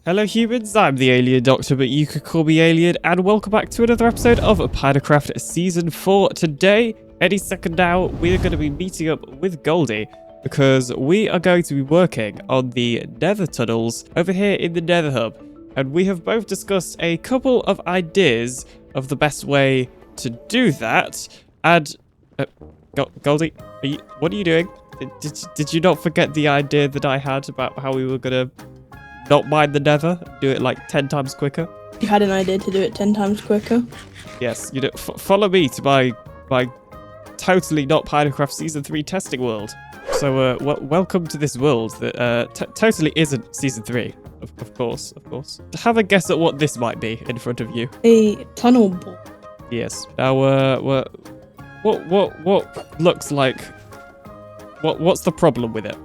Hello humans, I'm the Alien Doctor, but you could call me Alien, and welcome back to another episode of PinaCraft Season 4. Today, any second now, we're going to be meeting up with Goldie, because we are going to be working on the Nether tunnels over here in the Nether Hub. And we have both discussed a couple of ideas of the best way to do that. And, Goldie, what are you doing? Did you not forget the idea that I had about how we were going to not mine the Nether, do it like 10 times quicker? You had an idea to do it 10 times quicker? Yes, you know, follow me to my totally not PinaCraft Season 3 testing world. So, welcome to this world that totally isn't Season 3, of course. Have a guess at what this might be in front of you. A tunnel ball. Yes. Now, what looks like... What's the problem with it?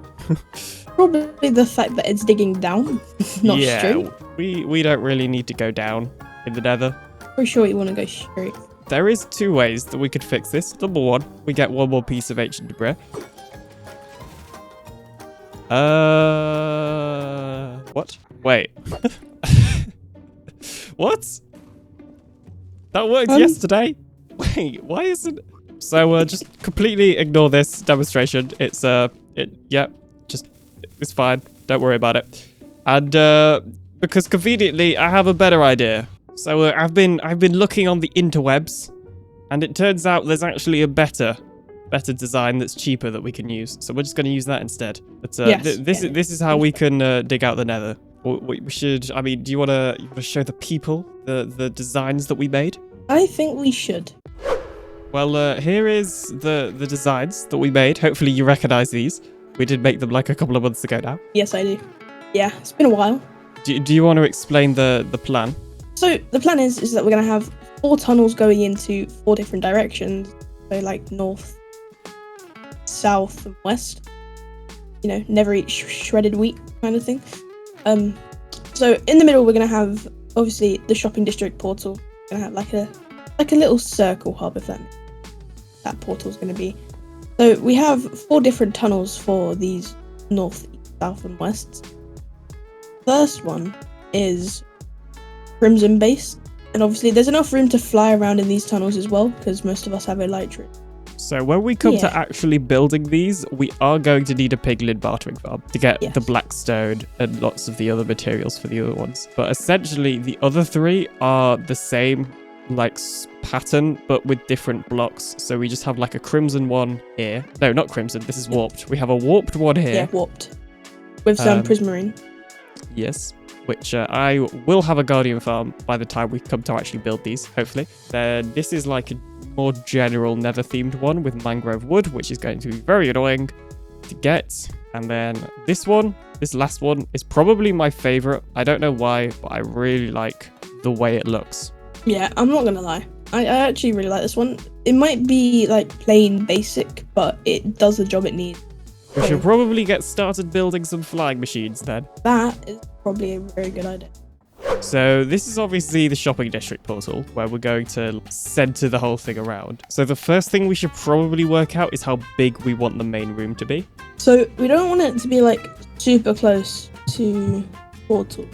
Probably the fact that it's digging down, not straight. Yeah, we don't really need to go down in the Nether. For sure you want to go straight. There is two ways that we could fix this. Number one, we get one more piece of ancient debris. What? Wait. What? That worked yesterday? Wait, why isn't... So, just completely ignore this demonstration. It's, it's fine. Don't worry about it. And, because conveniently, I have a better idea. So, I've been looking on the interwebs, and it turns out there's actually a better design that's cheaper that we can use. So we're just going to use that instead. But, this is how we can dig out the Nether. We should. I mean, do you want to show the people the designs that we made? I think we should. Well, here is the designs that we made. Hopefully you recognize these. We did make them like a couple of months ago now. Yes, I do. Yeah, it's been a while. Do you want to explain the plan? So the plan is that we're going to have 4 tunnels going into 4 different directions. So like north, south, and west. You know, never eat shredded wheat kind of thing. So in the middle, we're going to have, obviously, the shopping district portal. We're going to have like a little circle hub, if that portal's going to be. So we have 4 different tunnels for these north, south, and west. First one is crimson based, and obviously there's enough room to fly around in these tunnels as well, because most of us have elytra. So when we come to actually building these, we are going to need a piglin bartering farm to get the blackstone and lots of the other materials for the other ones. But essentially, the other 3 are the same like pattern, but with different blocks. So we just have like a crimson one here. No, not crimson. This is warped. We have a warped one here. Yeah, warped. With some prismarine. Yes. Which I will have a guardian farm by the time we come to actually build these, hopefully. Then this is like a more general nether themed one with mangrove wood, which is going to be very annoying to get. And then this last one is probably my favorite. I don't know why, but I really like the way it looks. Yeah, I'm not gonna lie. I actually really like this one. It might be like plain basic, but it does the job it needs. We should probably get started building some flying machines then. That is probably a very good idea. So this is obviously the shopping district portal where we're going to center the whole thing around. So the first thing we should probably work out is how big we want the main room to be. So we don't want it to be like super close to portal.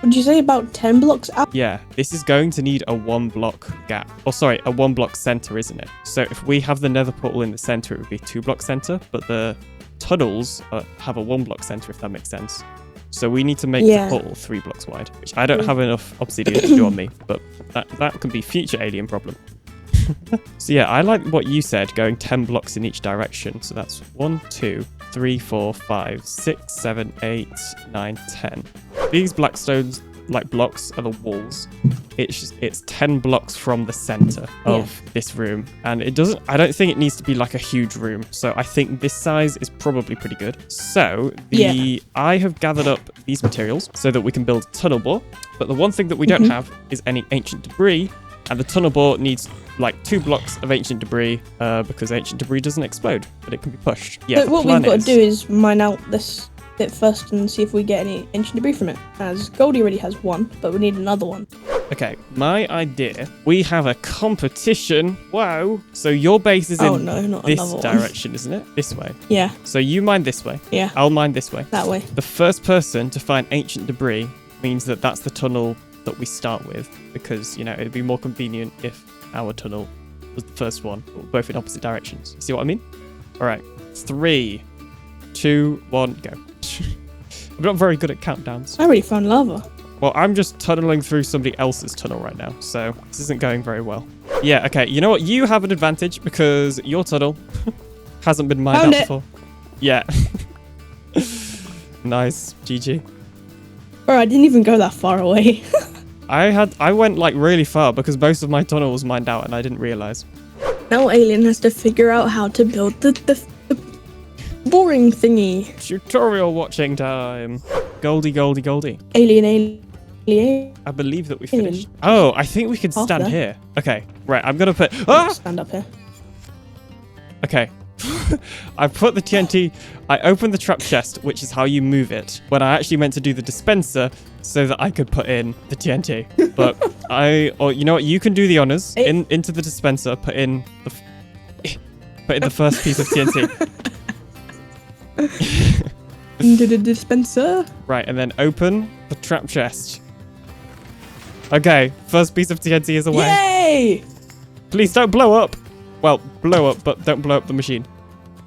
Would you say about 10 blocks out? Yeah, this is going to need a 1 block gap. Oh, sorry, a 1 block center, isn't it? So if we have the nether portal in the center, it would be 2 block center, but the tunnels have a 1 block center, if that makes sense. So we need to make the portal 3 blocks wide, which I don't have enough obsidian to do on me, but that could be future alien problem. So yeah, I like what you said, going 10 blocks in each direction. So that's 1, 2, 3, 4, 5, 6, 7, 8, 9, 10. These blackstones, like blocks, are the walls. It's 10 blocks from the center of this room, and I don't think it needs to be like a huge room. So I think this size is probably pretty good. So I have gathered up these materials so that we can build a tunnel bore. But the one thing that we don't have is any ancient debris. And the tunnel bore needs like 2 blocks of ancient debris because ancient debris doesn't explode, but it can be pushed. Yeah. But what we've got to do is mine out this bit first and see if we get any ancient debris from it. As Goldie already has 1, but we need another one. Okay, my idea. We have a competition. Whoa! So your base is in this direction, isn't it? This way. Yeah. So you mine this way. Yeah. I'll mine this way. That way. The first person to find ancient debris means that that's the tunnel that we start with, because, you know, it'd be more convenient if our tunnel was the first one, both in opposite directions. See what I mean? All right, 3, 2, 1, go. I'm not very good at countdowns. I already found lava. Well, I'm just tunneling through somebody else's tunnel right now, so this isn't going very well. Yeah, okay, you know what? You have an advantage because your tunnel hasn't been mined out before. Yeah. Nice, GG. Bro, I didn't even go that far away. I went like really far because most of my tunnel was mined out and I didn't realize. Now Alien has to figure out how to build the boring thingy. Tutorial watching time. Goldie, Goldie, Goldie. Alien. I believe that we finished. Oh, I think we can stand here. Okay, right, I'm gonna put... Ah! Stand up here. Okay. I put the TNT, I opened the trap chest, which is how you move it, when I actually meant to do the dispenser so that I could put in the TNT. But or you know what, you can do the honors. Into the dispenser, put in the first piece of TNT. Into the dispenser. Right, and then open the trap chest. Okay, first piece of TNT is away. Yay! Please don't blow up. Well, blow up, but don't blow up the machine.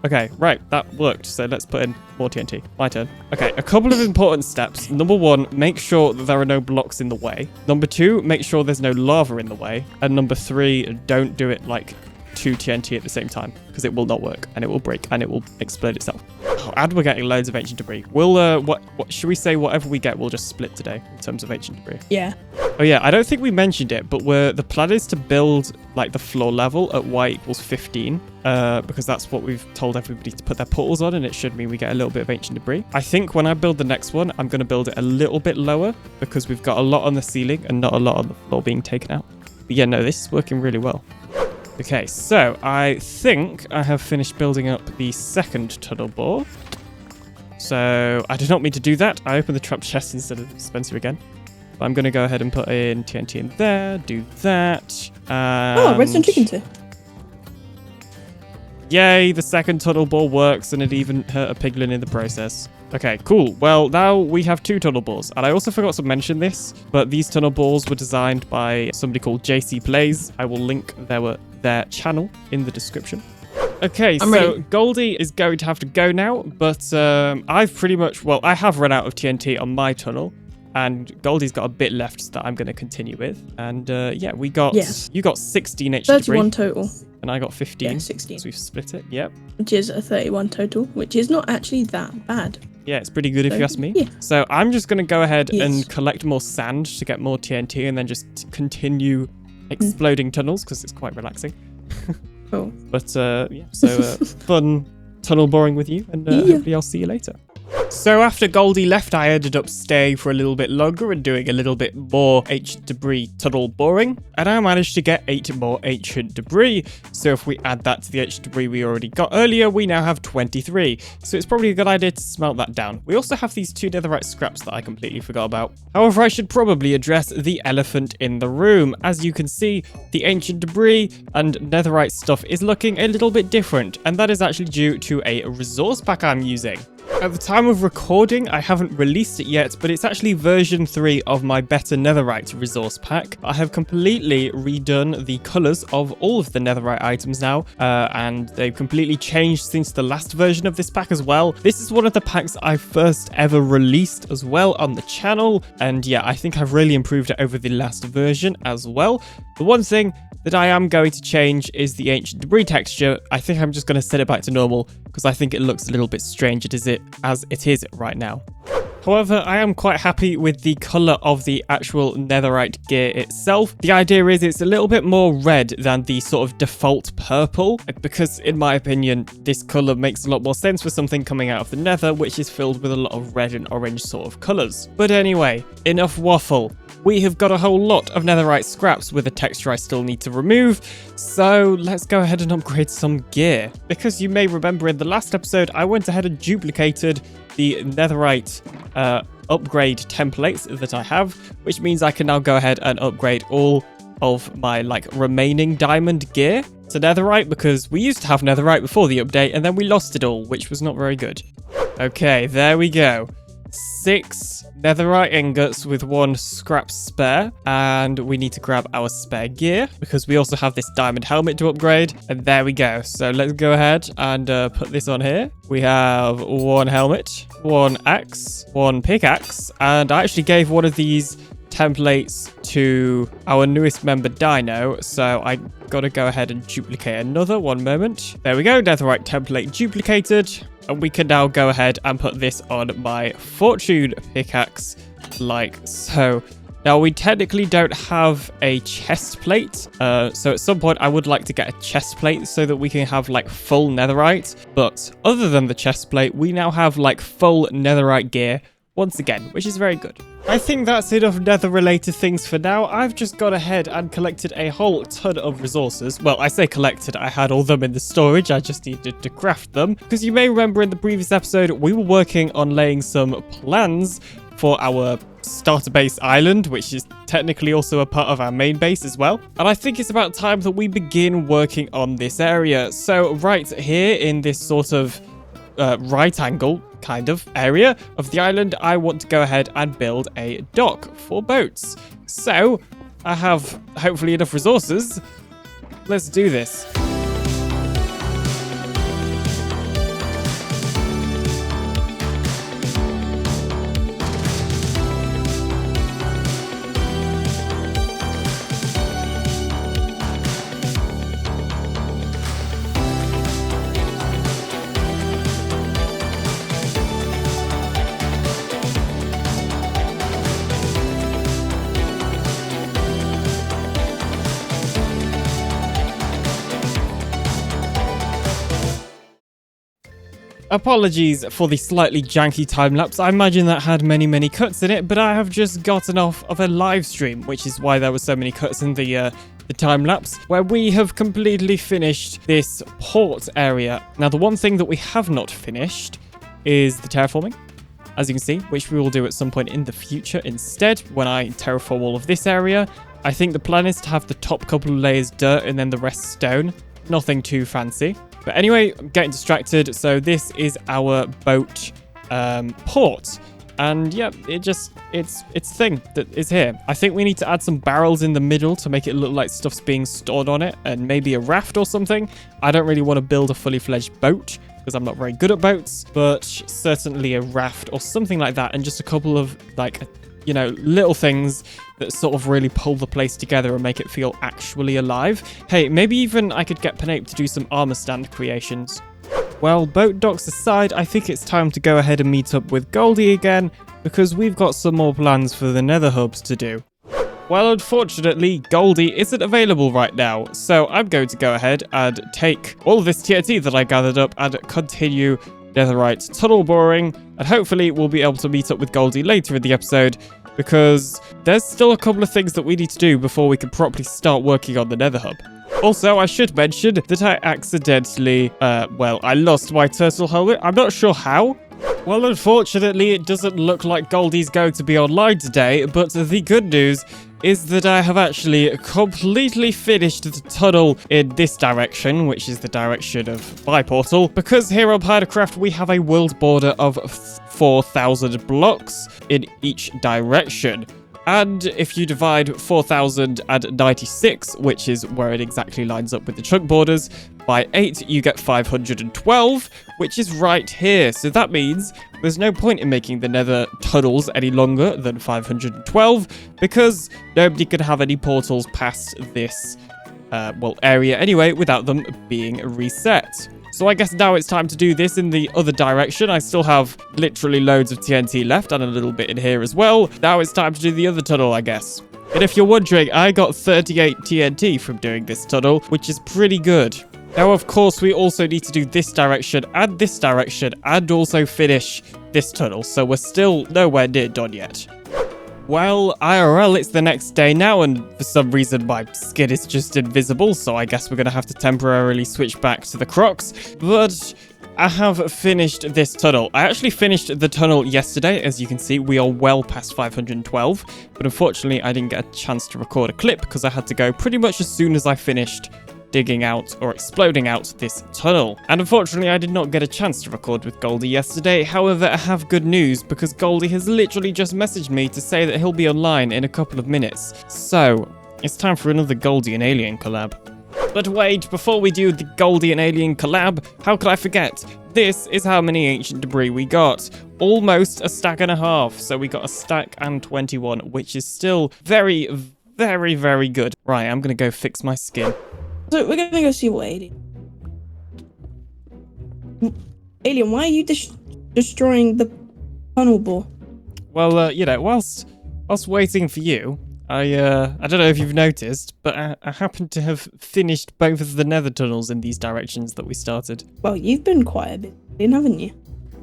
Okay, right, that worked. So let's put in more TNT. My turn. Okay, a couple of important steps. Number 1, make sure that there are no blocks in the way. Number 2, make sure there's no lava in the way. And number 3, don't do it like 2 TNT at the same time, because it will not work and it will break and it will explode itself. Oh, and we're getting loads of ancient debris. We'll what should we say? Whatever we get, we'll just split today in terms of ancient debris. Yeah. Oh yeah, I don't think we mentioned it, but the plan is to build like the floor level at y=15, because that's what we've told everybody to put their portals on, and it should mean we get a little bit of ancient debris. I think when I build the next one, I'm going to build it a little bit lower because we've got a lot on the ceiling and not a lot on the floor being taken out. But yeah, no, this is working really well. Okay, so I think I have finished building up the second tunnel bore. So I did not mean to do that. I opened the trap chest instead of the dispenser again. But I'm going to go ahead and put in TNT in there, do that. Oh, redstone chicken too. Yay, the second tunnel bore works and it even hurt a piglin in the process. Okay, cool. Well, now we have 2 tunnel bores. And I also forgot to mention this, but these tunnel bores were designed by somebody called JC Plays. I will link their channel in the description. Okay, so Goldie is going to have to go now, but I have run out of TNT on my tunnel. And Goldie's got a bit left that I'm going to continue with. And yeah, you got 16 HP 31 total. And I got 15. Yeah, 16. So we've split it, yep. Which is a 31 total, which is not actually that bad. Yeah, it's pretty good if you ask me. Yeah. So I'm just going to go ahead and collect more sand to get more TNT and then just continue exploding tunnels because it's quite relaxing. Cool. But yeah, so fun tunnel boring with you, and hopefully I'll see you later. So after Goldie left, I ended up staying for a little bit longer and doing a little bit more ancient debris tunnel boring, and I managed to get 8 more ancient debris. So if we add that to the ancient debris we already got earlier, we now have 23. So it's probably a good idea to smelt that down. We also have these 2 netherite scraps that I completely forgot about. However, I should probably address the elephant in the room. As you can see, the ancient debris and netherite stuff is looking a little bit different, and that is actually due to a resource pack I'm using. At the time of recording, I haven't released it yet, but it's actually version 3 of my Better Netherite resource pack. I have completely redone the colors of all of the netherite items now, and they've completely changed since the last version of this pack as well. This is one of the packs I first ever released as well on the channel, and yeah, I think I've really improved it over the last version as well. The one thing that I am going to change is the ancient debris texture. I think I'm just going to set it back to normal because I think it looks a little bit strange as it is right now. However, I am quite happy with the color of the actual netherite gear itself. The idea is it's a little bit more red than the sort of default purple, because in my opinion, this color makes a lot more sense for something coming out of the nether, which is filled with a lot of red and orange sort of colors. But anyway, enough waffle. We have got a whole lot of netherite scraps with a texture I still need to remove, so let's go ahead and upgrade some gear. Because you may remember in the last episode, I went ahead and duplicated the netherite upgrade templates that I have, which means I can now go ahead and upgrade all of my remaining diamond gear to netherite, because we used to have netherite before the update and then we lost it all, which was not very good. Okay, there we go. 6 netherite ingots with 1 scrap spare, and we need to grab our spare gear because we also have this diamond helmet to upgrade. And there we go. So let's go ahead and put this on here. We have 1 helmet, 1 axe, 1 pickaxe, and I actually gave one of these templates to our newest member Dino, so I gotta go ahead and duplicate another. One moment. There we go, netherite template duplicated, and we can now go ahead and put this on my fortune pickaxe like so. Now we technically don't have a chest plate, so at some point I would like to get a chest plate so that we can have like full netherite, but other than the chest plate we now have like full netherite gear once again, which is very good. I think that's enough nether related things for now. I've just gone ahead and collected a whole ton of resources. Well, I say collected, I had all them in the storage, I just needed to craft them. Because you may remember in the previous episode, we were working on laying some plans for our starter base island, which is technically also a part of our main base as well. And I think it's about time that we begin working on this area. So right here in this sort of right angle kind of area of the island, I want to go ahead and build a dock for boats. So I have hopefully enough resources. Let's do this. Apologies for the slightly janky time-lapse. I imagine that had many cuts in it, but I have just gotten off of a live stream, which is why there were so many cuts in the time-lapse, where we have completely finished this port area. Now, the one thing that we have not finished is the terraforming, as you can see, which we will do at some point in the future instead, when I terraform all of this area. I think the plan is to have the top couple of layers dirt and then the rest stone. Nothing too fancy. But anyway, I'm getting distracted. So this is our boat port. And yeah, it's a thing that is here. I think we need to add some barrels in the middle to make it look like stuff's being stored on it, and maybe a raft or something. I don't really want to build a fully fledged boat because I'm not very good at boats, but certainly a raft or something like that, and just a couple of like, you know, little things that sort of really pull the place together and make it feel actually alive. Hey, maybe even I could get Pinape to do some armor stand creations. Well, boat docks aside, I think it's time to go ahead and meet up with Goldie again, because we've got some more plans for the nether hubs to do. Well, unfortunately, Goldie isn't available right now, so I'm going to go ahead and take all of this TnT that I gathered up and continue netherite tunnel boring, and hopefully we'll be able to meet up with Goldie later in the episode, because there's still a couple of things that we need to do before we can properly start working on the nether hub. Also, I should mention that I accidentally, I lost my turtle helmet. I'm not sure how. Well, unfortunately, it doesn't look like Goldie's going to be online today, but the good news is that I have actually completely finished the tunnel in this direction, which is the direction of my portal, because here on PinaCraft we have a world border of 4,000 blocks in each direction. And if you divide 4,096, which is where it exactly lines up with the chunk borders, by 8, you get 512, which is right here. So that means there's no point in making the nether tunnels any longer than 512, because nobody can have any portals past this, area anyway, without them being reset. So I guess now it's time to do this in the other direction. I still have literally loads of TnT left and a little bit in here as well. Now it's time to do the other tunnel, I guess. And if you're wondering, I got 38 TnT from doing this tunnel, which is pretty good. Now, of course, we also need to do this direction, and also finish this tunnel. So we're still nowhere near done yet. Well, IRL, it's the next day now, and for some reason my skin is just invisible, so I guess we're going to have to temporarily switch back to the Crocs. But I have finished this tunnel. I actually finished the tunnel yesterday. As you can see, we are well past 512, but unfortunately I didn't get a chance to record a clip because I had to go pretty much as soon as I finished digging out or exploding out this tunnel. And unfortunately, I did not get a chance to record with Goldie yesterday. However, I have good news because Goldie has literally just messaged me to say that he'll be online in a couple of minutes. So, it's time for another Goldie and Alien collab. But wait, before we do the Goldie and Alien collab, how could I forget? This is how many ancient debris we got. Almost a stack and a half. So we got a stack and 21, which is still very, very, very good. Right, I'm going to go fix my skin. So we're going to go see what Alien, why are you destroying the tunnel bore? Well, you know, whilst waiting for you, I don't know if you've noticed, but I happen to have finished both of the nether tunnels in these directions that we started. Well, you've been quite a bit in, haven't you?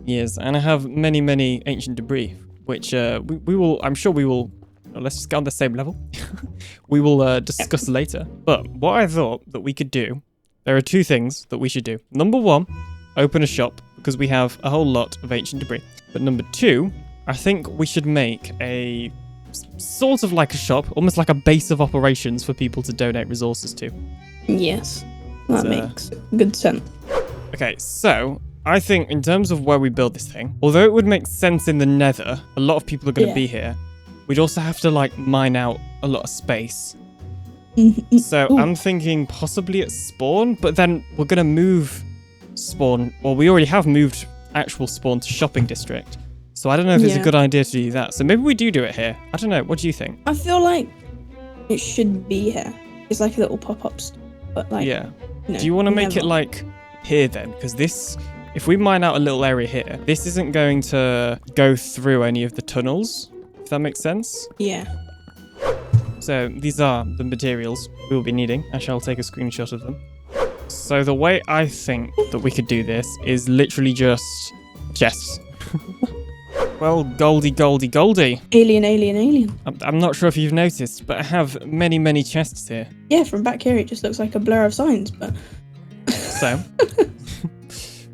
Yes, and I have many, many ancient debris, which we will, I'm sure we will, let's just get on the same level. We will discuss later. But what I thought that we could do, there are two things that we should do. Number one, open a shop, because we have a whole lot of ancient debris. But number two, I think we should make a sort of like a shop, almost like a base of operations for people to donate resources to. Yes, that makes good sense. Okay, so I think in terms of where we build this thing, although it would make sense in the nether, a lot of people are going to be here, we'd also have to like mine out a lot of space. So I'm thinking possibly at spawn, but then we're going to move spawn, well, we already have moved actual spawn to shopping district. So I don't know if it's a good idea to do that. So maybe we do it here. I don't know. What do you think? I feel like it should be here. It's like a little pop-up store, but like... Yeah. Do you want to make it like here then? Because this, if we mine out a little area here, this isn't going to go through any of the tunnels, if that makes sense. Yeah. So these are the materials we will be needing. I shall take a screenshot of them. So the way I think that we could do this is literally just chests. Well, Goldie. Alien. I'm not sure if you've noticed, but I have many, many chests here. Yeah, from back here it just looks like a blur of signs, but... So,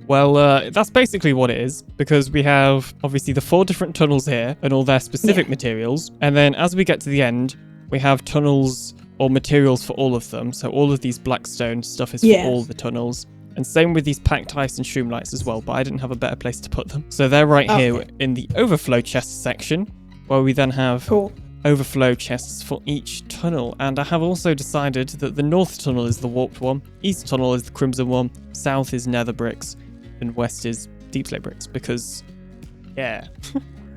well, that's basically what it is, because we have, obviously, the 4 different tunnels here, and all their specific materials, and then as we get to the end, we have tunnels or materials for all of them, so all of these blackstone stuff is for all the tunnels. And same with these packed ice and shroom lights as well, but I didn't have a better place to put them. So they're right here in the overflow chest section, where we then have overflow chests for each tunnel. And I have also decided that the north tunnel is the warped one, east tunnel is the crimson one, south is nether bricks, and west is deep slate bricks, because, yeah.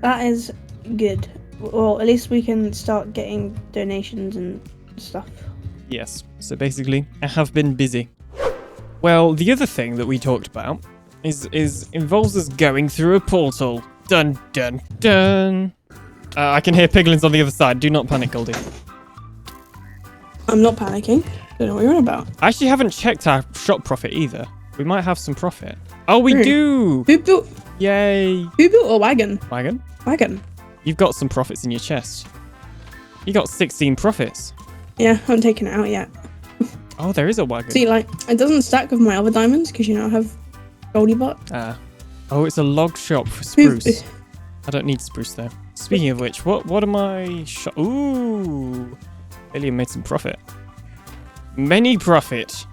That is good. Well, at least we can start getting donations and stuff. Yes, so basically, I have been busy. Well, the other thing that we talked about is involves us going through a portal. Dun, dun, dun. I can hear piglins on the other side. Do not panic, Goldie. I'm not panicking. Don't know what you're on about. I actually haven't checked our shop profit either. We might have some profit. Oh, we do! Who built... Yay! Who built a wagon? Wagon? You've got some profits in your chest. You got 16 profits. Yeah, I haven't taken it out yet. Oh, there is a wagon. See, like, it doesn't stack with my other diamonds because, you know, I have Goldie butt. Oh, it's a log shop for spruce. I don't need spruce, though. Speaking of which, what am I... Ooh! Alien made some profit. Many profit.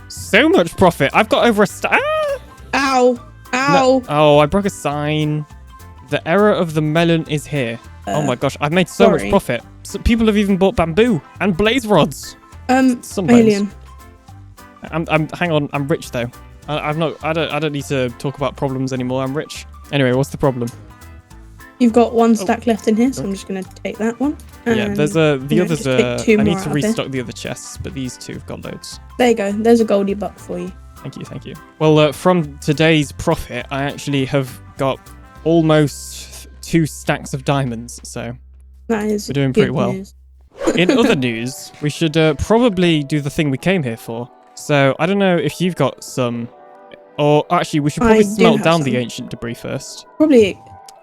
So much profit. I've got over a Ow! Ow! No. Oh, I broke a sign. The error of the melon is here. Oh my gosh, I've made so much profit. So people have even bought bamboo and blaze rods. Alien. Hang on, I'm rich though. I don't need to talk about problems anymore. I'm rich. Anyway, what's the problem? You've got one stack left in here, so I'm just gonna take that one. Yeah, there's the others I need to restock the other chests, but these two have got loads. There you go. There's a Goldie buck for you. Thank you. Well, from today's profit, I actually have got almost 2 stacks of diamonds, so that is we're doing pretty well. News. In other news, we should probably do the thing we came here for. So, I don't know if you've got some... Or, actually, we should probably smelt down the ancient debris first. Probably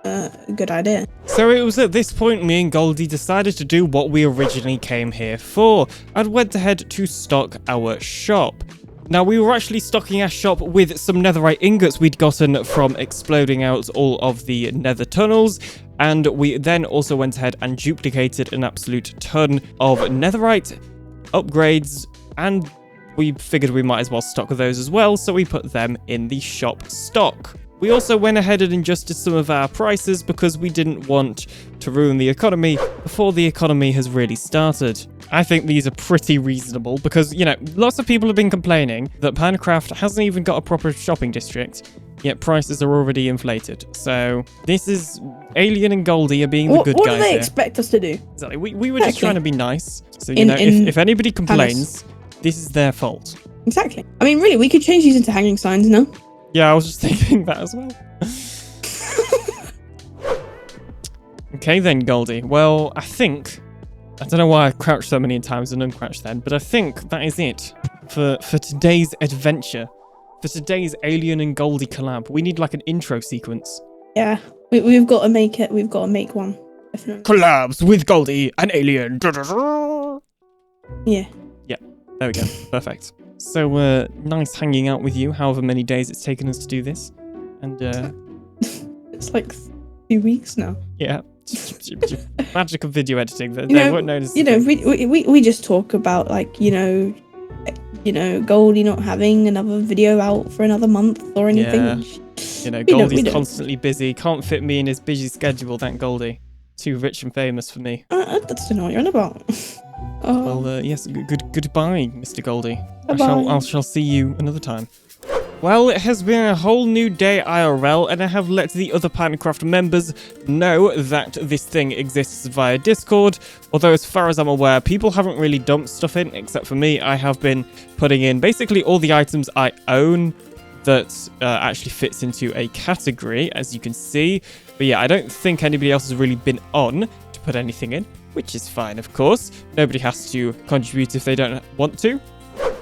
a good idea. So, it was at this point me and Goldie decided to do what we originally came here for, and went ahead to stock our shop. Now, we were actually stocking our shop with some netherite ingots we'd gotten from exploding out all of the nether tunnels, and we then also went ahead and duplicated an absolute ton of netherite upgrades and we figured we might as well stock those as well, so we put them in the shop stock. We also went ahead and adjusted some of our prices because we didn't want to ruin the economy before the economy has really started. I think these are pretty reasonable because, you know, lots of people have been complaining that PinaCraft hasn't even got a proper shopping district, yet prices are already inflated. So this is Alien and Goldie are being the good guys here. What do they expect us to do? Exactly. We were just trying to be nice. So, you know, if anybody complains, this is their fault. Exactly. I mean, really, we could change these into hanging signs now. Yeah, I was just thinking that as well. Okay then, Goldie. Well, I don't know why I crouched so many times and uncrouched then, but I think that is it for today's adventure. For today's Alien and Goldie collab. We need like an intro sequence. Yeah, we've got to make it. We've got to make one. Definitely. Collabs with Goldie and Alien. Yeah. Yeah, there we go. Perfect. So, nice hanging out with you, however many days it's taken us to do this. And, it's like 2 weeks now. Yeah. Magic of video editing. They won't notice. You know, we just talk about, like, you know, Goldie not having another video out for another month or anything. Yeah. You know, Goldie's constantly busy. Can't fit me in his busy schedule, thank Goldie. Too rich and famous for me. I don't know what you're on about. Well, yes, goodbye, Mr. Goldie. Bye-bye. I shall see you another time. Well, it has been a whole new day IRL, and I have let the other PinaCraft members know that this thing exists via Discord, although as far as I'm aware, people haven't really dumped stuff in, except for me. I have been putting in basically all the items I own that actually fits into a category, as you can see. But yeah, I don't think anybody else has really been on to put anything in, which is fine, of course. Nobody has to contribute if they don't want to.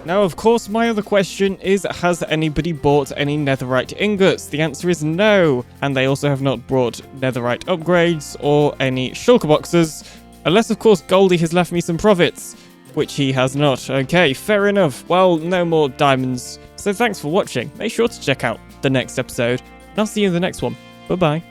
Now, of course, my other question is, has anybody bought any netherite ingots? The answer is no. And they also have not brought netherite upgrades or any shulker boxes, unless, of course, Goldie has left me some profits, which he has not. Okay, fair enough. Well, no more diamonds. So thanks for watching. Make sure to check out the next episode, and I'll see you in the next one. Bye-bye.